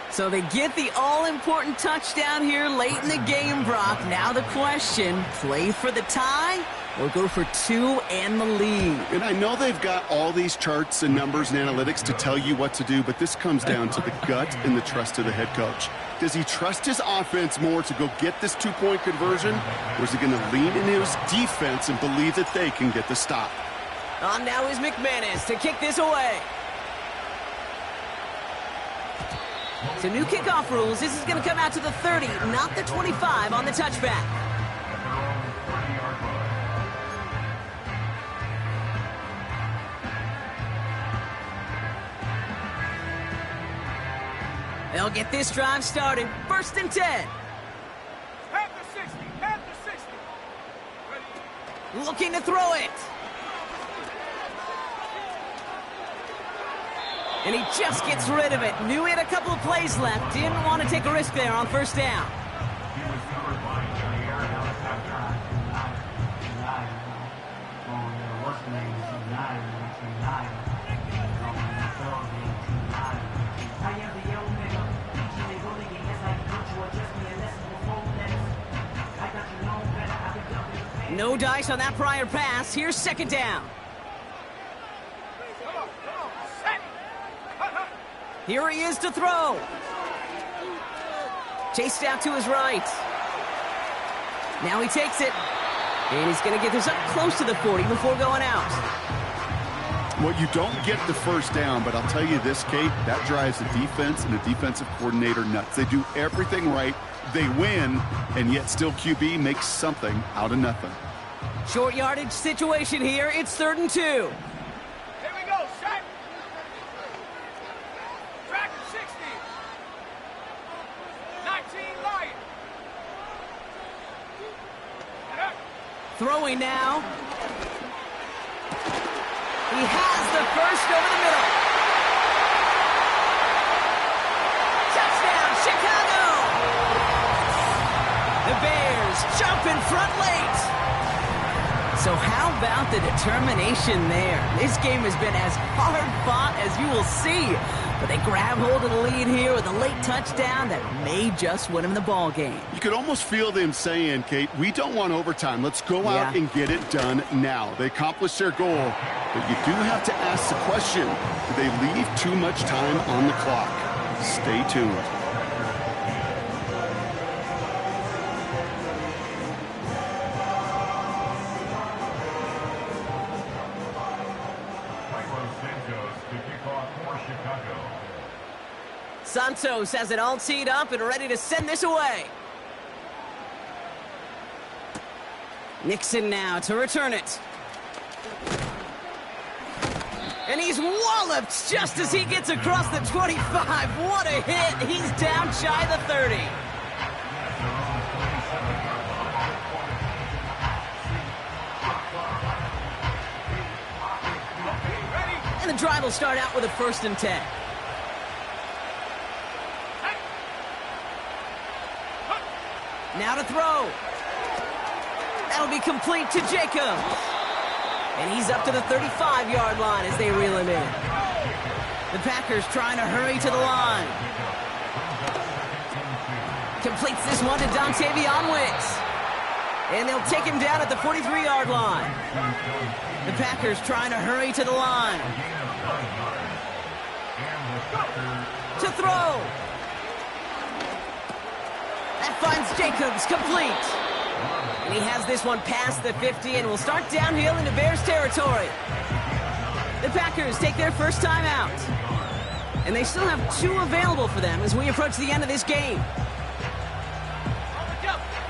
So they get the all-important touchdown here late in the game, Brock. Now the question, play for the tie or go for 2 and the lead? And I know they've got all these charts and numbers and analytics to tell you what to do, but this comes down to the gut and the trust of the head coach. Does he trust his offense more to go get this 2-point conversion, or is he going to lean into his defense and believe that they can get the stop? On now is McManus to kick this away. So new kickoff rules. This is going to come out to the 30, not the 25 on the touchback. They'll get this drive started. 1st and 10. Half the 60. Half the 60. Ready? Looking to throw it. And he just gets rid of it. Knew he had a couple of plays left. Didn't want to take a risk there on 1st down. No dice on that prior pass. Here's 2nd down. Come on. Set. Here he is to throw. Chased out to his right. Now he takes it. And he's going to get this up close to the 40 before going out. Well, you don't get the 1st down, but I'll tell you this, Kate, that drives the defense and the defensive coordinator nuts. They do everything right. They win, and yet still QB makes something out of nothing. Short yardage situation here. It's 3rd and 2. Here we go. Set. Track 60. 19 Lion. Throwing now. He has the first over the middle. Touchdown, Chicago! The Bears jump in front late. So how about the determination there? This game has been as hard-fought as you will see. But they grab hold of the lead here with a late touchdown that may just win them the ball game. You could almost feel them saying, Kate, we don't want overtime. Let's go out and get it done now. They accomplished their goal, but you do have to ask the question, do they leave too much time on the clock? Stay tuned. Santos has it all teed up and ready to send this away. Nixon now to return it. And he's walloped just as he gets across the 25. What a hit. He's down shy of the 30. And the drive will start out with a 1st and 10. Now to throw. That'll be complete to Jacobs. And he's up to the 35-yard line as they reel him in. The Packers trying to hurry to the line. Completes this one to Dontavion Wicks. And they'll take him down at the 43-yard line. The Packers trying to hurry to the line. To throw. That finds Jacobs complete. And he has this one past the 50 and will start downhill into Bears territory. The Packers take their first time out. And they still have 2 available for them as we approach the end of this game.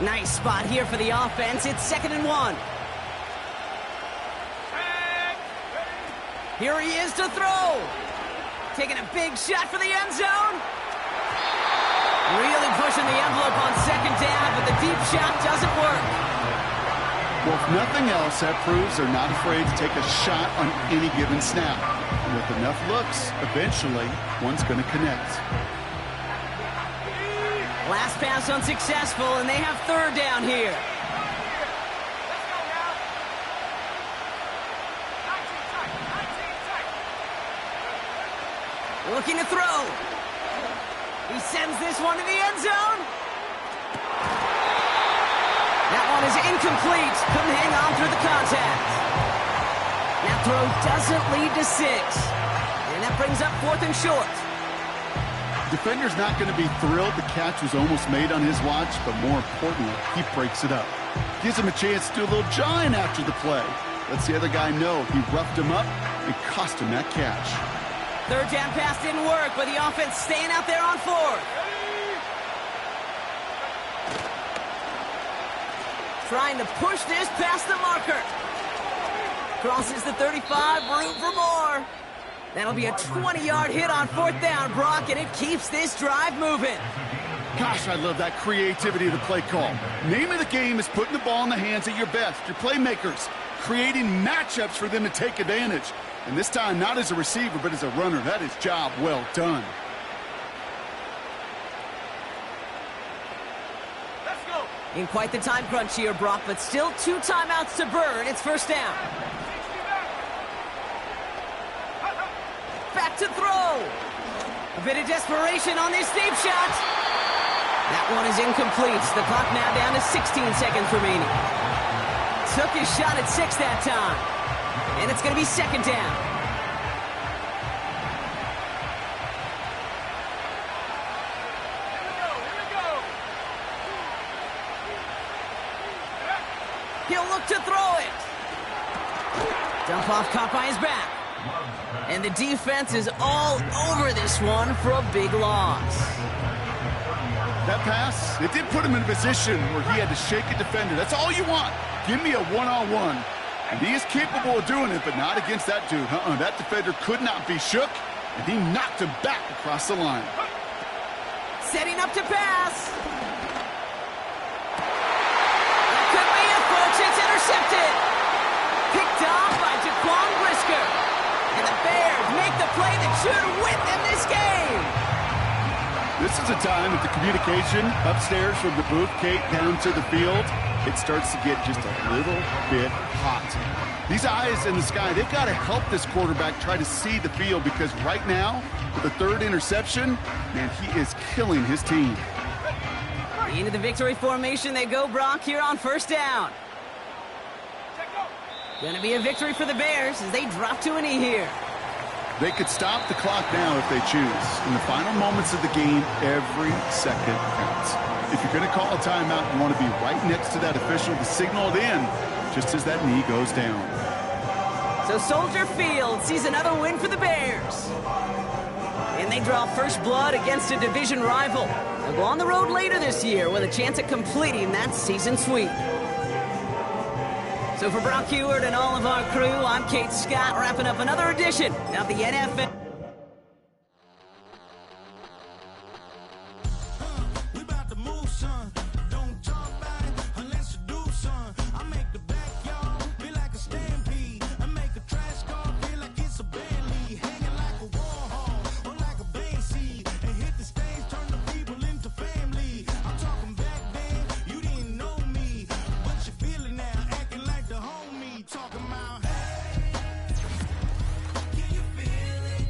Nice spot here for the offense. It's 2nd and 1. Here he is to throw. Taking a big shot for the end zone. Really pushing the envelope on 2nd down, but the deep shot doesn't work. Well, if nothing else, that proves they're not afraid to take a shot on any given snap. And with enough looks, eventually, one's going to connect. Last pass unsuccessful, and they have 3rd down here. Looking to throw. He sends this one to the end zone. That one is incomplete. Couldn't hang on through the contact. That throw doesn't lead to 6. And that brings up 4th and short. Defender's not going to be thrilled the catch was almost made on his watch, but more importantly, he breaks it up. Gives him a chance to do a little jawing after the play. Lets the other guy know he roughed him up and cost him that catch. 3rd down pass didn't work, but the offense staying out there on 4th. Trying to push this past the marker. Crosses the 35, room for more. That'll be a 20-yard hit on 4th down, Brock, and it keeps this drive moving. Gosh, I love that creativity of the play call. Name of the game is putting the ball in the hands of your best, your playmakers, creating matchups for them to take advantage. And this time, not as a receiver, but as a runner. That is job well done. Let's go. In quite the time crunch here, Brock, but still 2 timeouts to burn. It's 1st down. Back to throw. A bit of desperation on this deep shot. That one is incomplete. The clock now down to 16 seconds remaining. Took his shot at 6 that time. And it's going to be 2nd down. Here we go. He'll look to throw it. Dump off caught by his back. And the defense is all over this one for a big loss. That pass, it did put him in a position where he had to shake a defender. That's all you want. Give me a one-on-one. And he is capable of doing it, but not against that dude. That defender could not be shook, and he knocked him back across the line. Setting up to pass. That could be it, folks. It's intercepted. Picked off by Jaquan Brisker. And the Bears make the play that should win them this game. This is a time that the communication upstairs from the booth, Kate, down to the field, it starts to get just a little bit hot. These eyes in the sky, they've got to help this quarterback try to see the field, because right now, with the 3rd interception, man, he is killing his team. Into the victory formation they go, Brock, here on 1st down. Going to be a victory for the Bears as they drop to a knee here. They could stop the clock now if they choose. In the final moments of the game, every second counts. If you're going to call a timeout, you want to be right next to that official to signal it in just as that knee goes down. So Soldier Field sees another win for the Bears. And they draw first blood against a division rival. They'll go on the road later this year with a chance at completing that season sweep. So for Brock Heward and all of our crew, I'm Kate Scott, wrapping up another edition of the NFL. We about to move, son. Don't talk about it unless you do, son. I make the backyard feel like a stampede. I make a trash car feel like it's a Bentley. Hanging like a Warhol or like a Banksy. And hit the stage, turn the people into family. I'm talking back then, you didn't know me. But you feel it now, acting like the homie. Talking about, hey, can you feel it?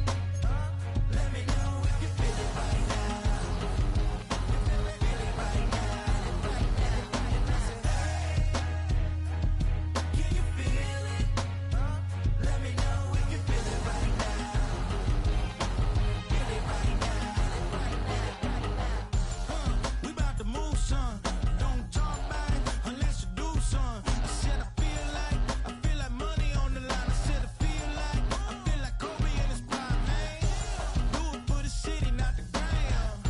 Let me know if you feel it right now. Feel it right now, right now, right now. Hey, can you feel it? Let me know if you feel it right now. Feel it right now, right now, right now. We about to move, son. Don't talk about it unless you do, son. I said I feel like money on the line. I said I feel like Kobe in his prime, man. Do it for the city, not the gram.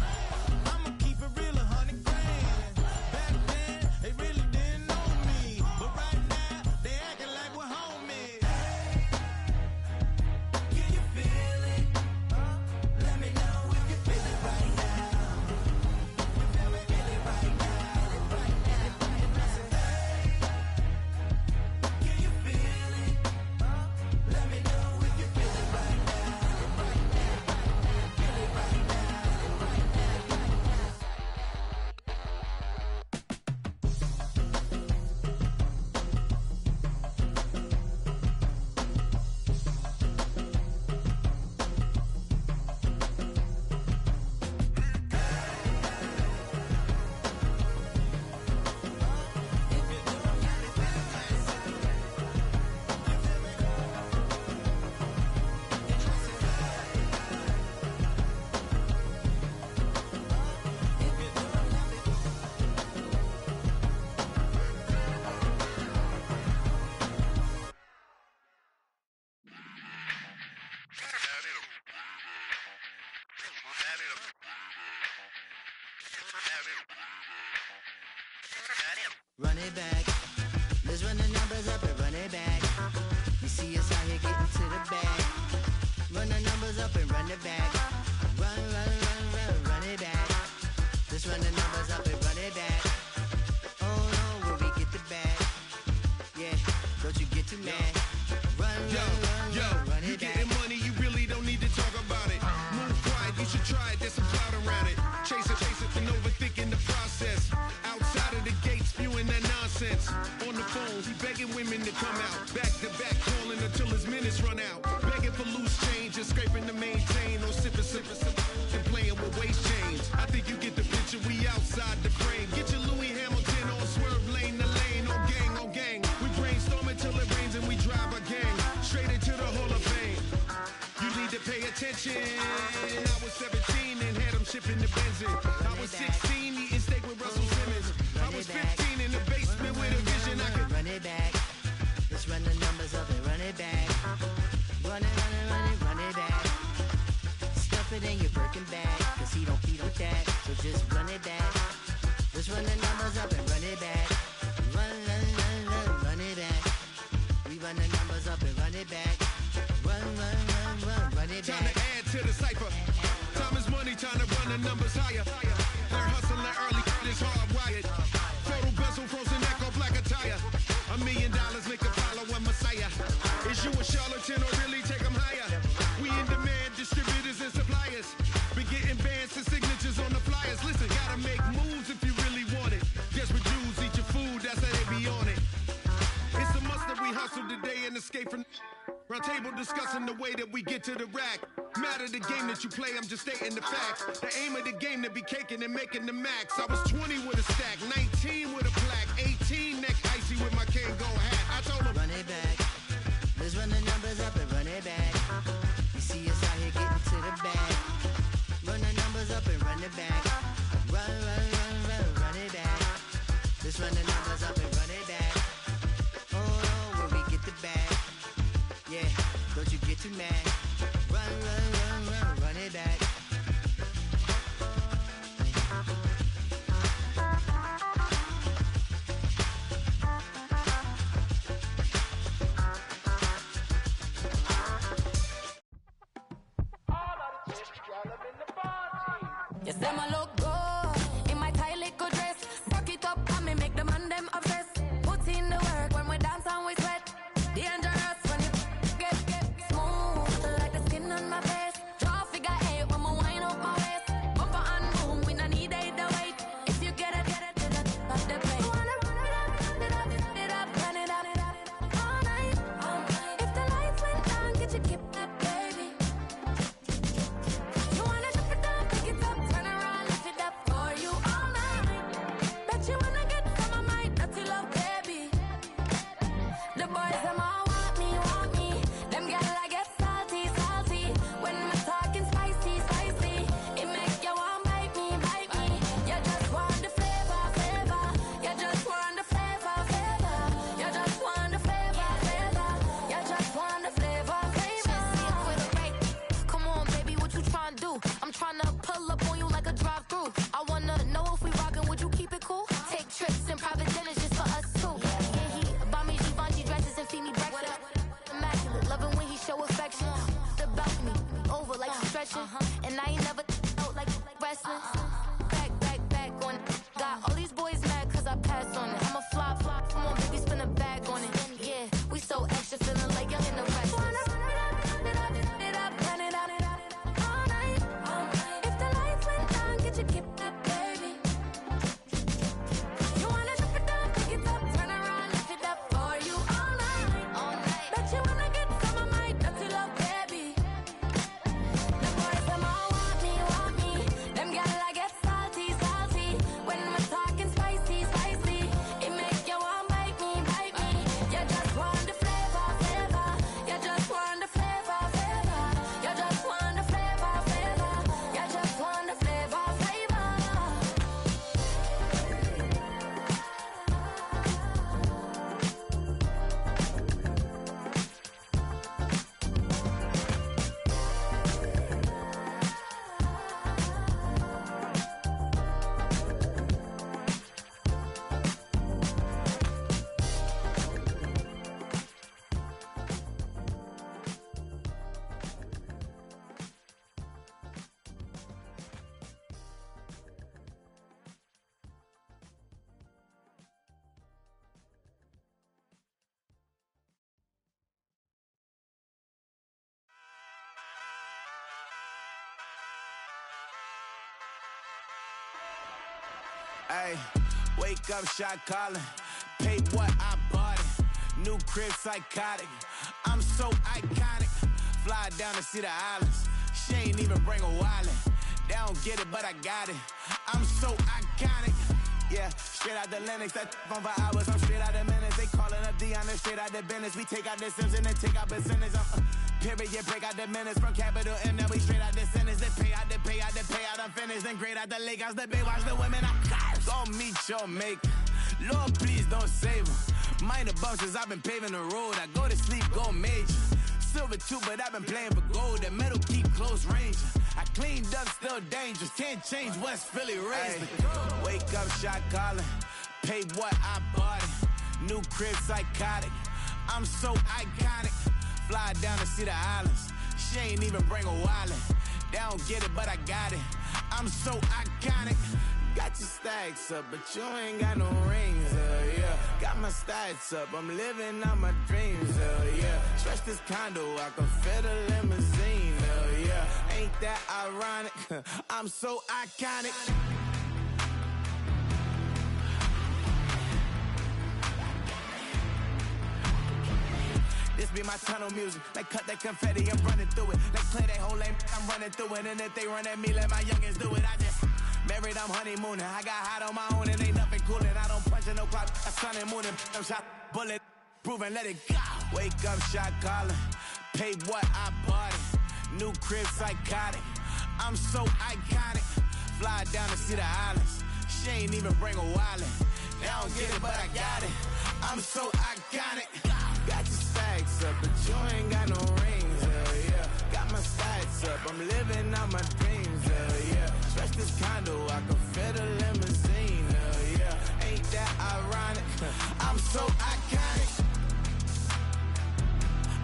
I'ma keep it real, 100 grand. Back then, they really didn't know me, but right now, they acting like we're homies. Can you feel it? Let me know if you feel it right now. Feel it right now, right now, right now. Can you feel it? Let me know if you feel it right now. Right now, feel it right now, right now, right now. Run it back. Let's run the numbers up and run it back. You see us out here getting to the bag. Run the Don't you get too mad. Run it You back. getting money, you really don't need to talk about it. Move quiet, you should try it, there's some cloud around it. Chase it, and overthinking the process. Outside of the gate, spewing that nonsense. On the phone, he begging women to come out. Back to back, calling until his minutes run out. Begging for loose change, just scraping to maintain. Or sipping, and playing with waist chains. I think you get the picture, we outside the frame. Get your Louis Hamilton on swerve lane to lane. On gang. We brainstorm until it rains and we drive a gang. Straight into the Hall of Fame. You need to pay attention. I was 17 and had him shipping the benzin. I was 16 eating steak with Russell Simmons. I was 15 in the basement with a vision. I could run it back. Let's run the numbers up and run it back. Run it back. Stuff it in your Birkin bag, cause he don't feed with that. So just run it back. Let's run the numbers up and run it back. Run it back. We run the numbers up and run it back. Run it time back. to add to the cipher. Time is money, time to run the numbers higher. They're hustling early, it's hardwired. Photo bezel, frozen echo, black attire. $1 million make a follow a messiah. Is you a charlatan or really take them higher? We in demand, distributors and suppliers. Been getting bands and signatures on the flyers. Listen, gotta make moves if you really want it. Desperate Jews eat your food, that's how they be on it. It's a must that we hustle today and escape from round table discussing the way that we get to the rack. Matter the game that you play, I'm just stating the facts. The aim of the game to be caking and making the max. I was 20 with a stack, 19 with a plaque, 18 neck icy with my Kango hat. I told him, run it back. Let's run the numbers up and run it back. You see us out here getting to the bag. Run the numbers up and run it back. Run it back. Let's run the numbers up and run it back. Oh, where we get the bag. Yeah, don't you get too mad. Run it back. Ay, wake up, shot calling. Pay what I bought it. New crib, psychotic. I'm so iconic. Fly down to see the islands. She ain't even bring a wallet. They don't get it, but I got it. I'm so iconic. Yeah, straight out the Linux, that on for hours, I'm straight out the minutes. They calling up Deanna, straight out the business. We take out the Sims and then take out percentage. Period, break out the minutes from capital M, now we straight out the sentence. They pay out, they pay out, they pay out, I'm finished. Then grade out the lake house, the bay, watch the women, I'm got. Go meet your maker. Lord, please don't save them. Minor bumps as I've been paving the road. I go to sleep, go major. Silver too, but I've been playing for gold. The metal keep close range. I cleaned up, still dangerous. Can't change West Philly raised. Wake up, shot calling. Pay what I bought it. New crib, psychotic. I'm so iconic. Fly down to see the islands. She ain't even bring a wallet. They don't get it, but I got it. I'm so iconic. Got your stacks up, but you ain't got no rings, yeah. Got my stats up, I'm living out my dreams, yeah. Stretch this condo, I can fit a limousine, yeah. Ain't that ironic? I'm so iconic. This be my tunnel music. Like cut that confetti, I'm running through it. Like play that whole lane, I'm running through it. And if they run at me, let my youngins do it. I just married, I'm honeymooning. I got hot on my own and ain't nothing coolin'. I don't punch in no clock, I sun and moon. I'm shot, bullet, proven, let it go. Wake up, shot calling. Pay what I bought it. New crib, psychotic. I'm so iconic. Fly down to see the islands. She ain't even bring a wallet. They don't get it, but I got it. I'm so iconic. Got your stacks up, but you ain't got no rings, yeah. Got my stats up, I'm living out my dreams, yeah. Stretch this condo, I can fit a limousine, yeah. Ain't that ironic? I'm so iconic.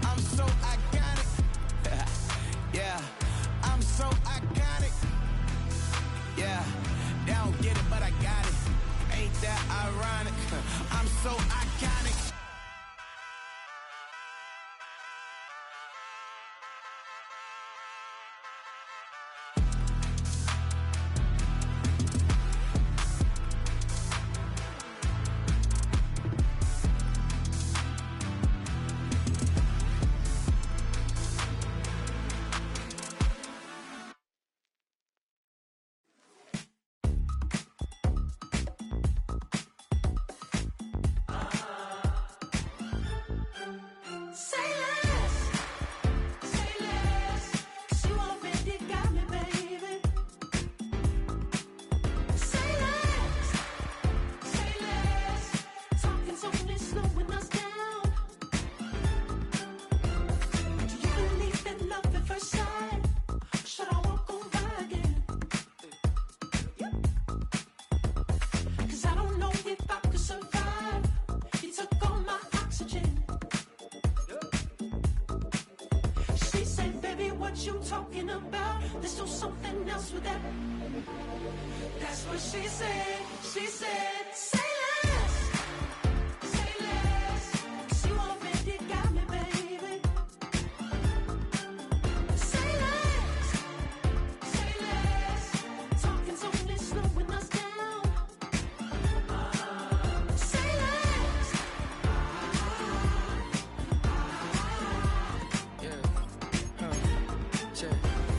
I'm so iconic. Yeah, I'm so iconic. Yeah, they don't get it, but I got it. Ain't that ironic? I'm so iconic. You talking about? Let's do something else with that. That's what she said. She said, say